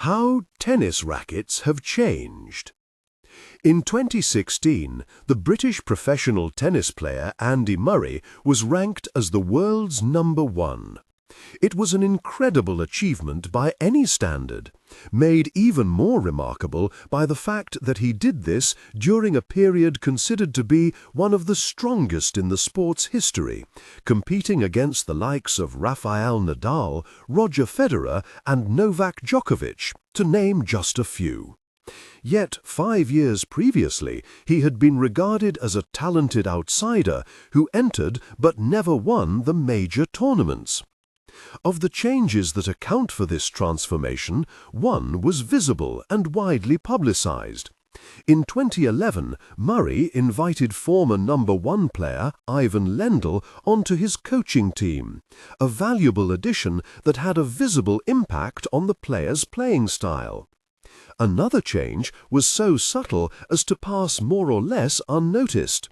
How tennis rackets have changed. In 2016, the British professional tennis player Andy Murray was ranked as the world's #1. It was an incredible achievement by any standard, made even more remarkable by the fact that he did this during a period considered to be one of the strongest in the sport's history, competing against the likes of Rafael Nadal, Roger Federer, and Novak Djokovic, to name just a few. Yet 5 years previously, he had been regarded as a talented outsider who entered but never won the major tournaments. Of the changes that account for this transformation, one was visible and widely publicized. In 2011, Murray invited former #1 player Ivan Lendl onto his coaching team, a valuable addition that had a visible impact on the player's playing style. Another change was so subtle as to pass more or less unnoticed.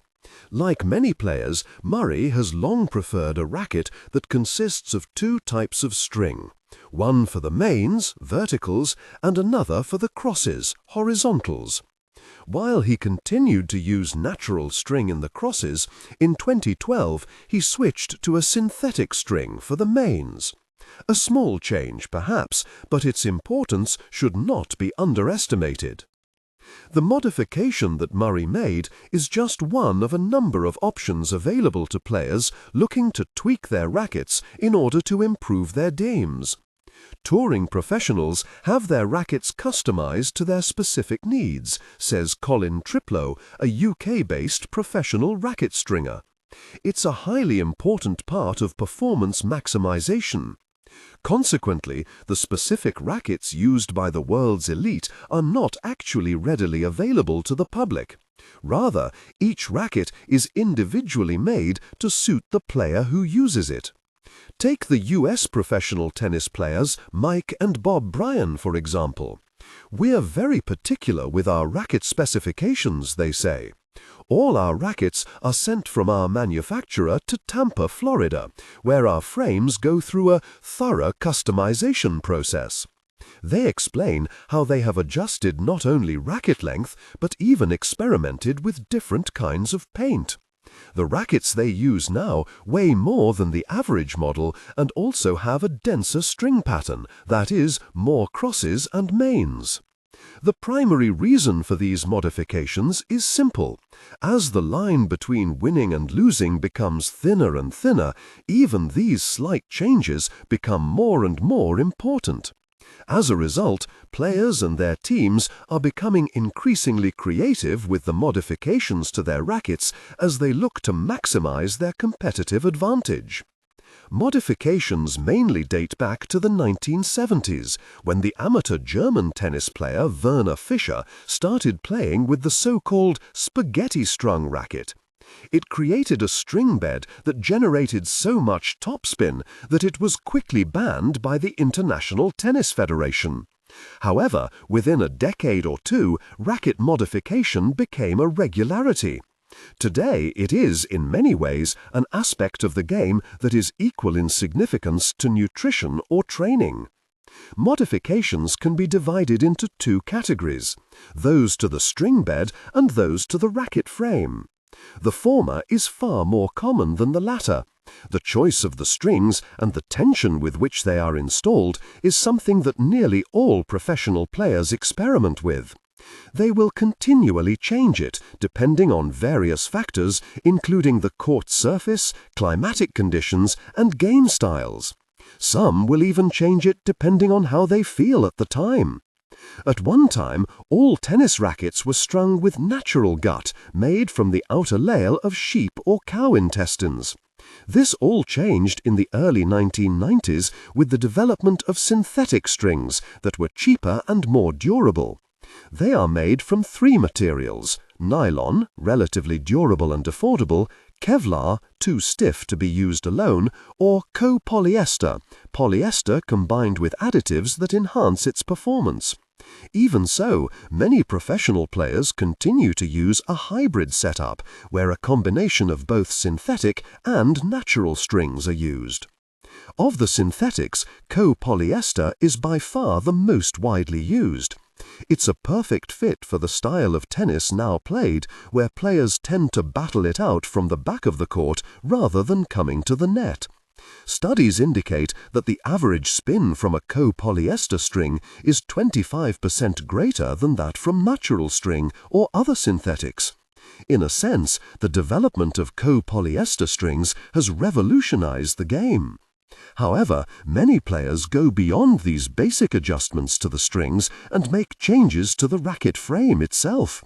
Like many players, Murray has long preferred a racket that consists of 2 types of string, one for the mains, verticals, and another for the crosses, horizontals. While he continued to use natural string in the crosses, in 2012 he switched to a synthetic string for the mains. A small change, perhaps, but its importance should not be underestimated. The modification that Murray made is just one of a number of options available to players looking to tweak their rackets in order to improve their games. Touring professionals have their rackets customized to their specific needs, says Colin Triplow, a UK-based professional racket stringer. It's a highly important part of performance maximization. Consequently, the specific rackets used by the world's elite are not actually readily available to the public. Rather, each racket is individually made to suit the player who uses it. Take the US professional tennis players Mike and Bob Bryan, for example. "We're very particular with our racket specifications," they say. "All our rackets are sent from our manufacturer to Tampa, Florida, where our frames go through a thorough customization process." They explain how they have adjusted not only racket length, but even experimented with different kinds of paint. The rackets they use now weigh more than the average model and also have a denser string pattern, that is, more crosses and mains. The primary reason for these modifications is simple. As the line between winning and losing becomes thinner and thinner, even these slight changes become more and more important. As a result, players and their teams are becoming increasingly creative with the modifications to their rackets as they look to maximize their competitive advantage. Modifications mainly date back to the 1970s, when the amateur German tennis player Werner Fischer started playing with the so-called spaghetti-strung racket. It created a string bed that generated so much topspin that it was quickly banned by the International Tennis Federation. However, within a decade or two, racket modification became a regularity. Today, it is, in many ways, an aspect of the game that is equal in significance to nutrition or training. Modifications can be divided into 2 categories, those to the string bed and those to the racket frame. The former is far more common than the latter. The choice of the strings and the tension with which they are installed is something that nearly all professional players experiment with. They will continually change it, depending on various factors, including the court surface, climatic conditions, and game styles. Some will even change it depending on how they feel at the time. At one time, all tennis rackets were strung with natural gut, made from the outer layer of sheep or cow intestines. This all changed in the early 1990s with the development of synthetic strings that were cheaper and more durable. They are made from 3 materials: nylon, relatively durable and affordable, Kevlar, too stiff to be used alone, or copolyester, polyester combined with additives that enhance its performance. Even so, many professional players continue to use a hybrid setup, where a combination of both synthetic and natural strings are used. Of the synthetics, copolyester is by far the most widely used. It's a perfect fit for the style of tennis now played, where players tend to battle it out from the back of the court rather than coming to the net. Studies indicate that the average spin from a copolyester string is 25% greater than that from natural string or other synthetics. In a sense, the development of copolyester strings has revolutionized the game. However, many players go beyond these basic adjustments to the strings and make changes to the racket frame itself.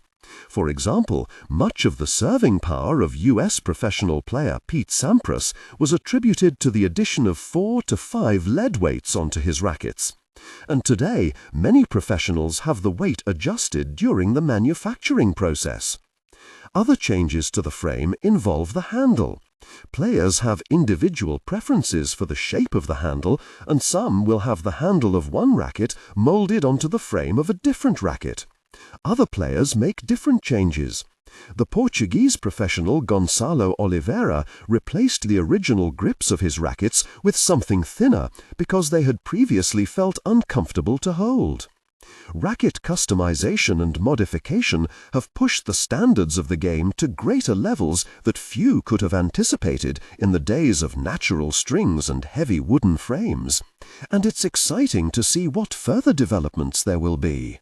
For example, much of the serving power of US professional player Pete Sampras was attributed to the addition of 4 to 5 lead weights onto his rackets. And today, many professionals have the weight adjusted during the manufacturing process. Other changes to the frame involve the handle. Players have individual preferences for the shape of the handle, and some will have the handle of one racket molded onto the frame of a different racket. Other players make different changes. The Portuguese professional Gonçalo Oliveira replaced the original grips of his rackets with something thinner because they had previously felt uncomfortable to hold. Racket customization and modification have pushed the standards of the game to greater levels that few could have anticipated in the days of natural strings and heavy wooden frames. And it's exciting to see what further developments there will be.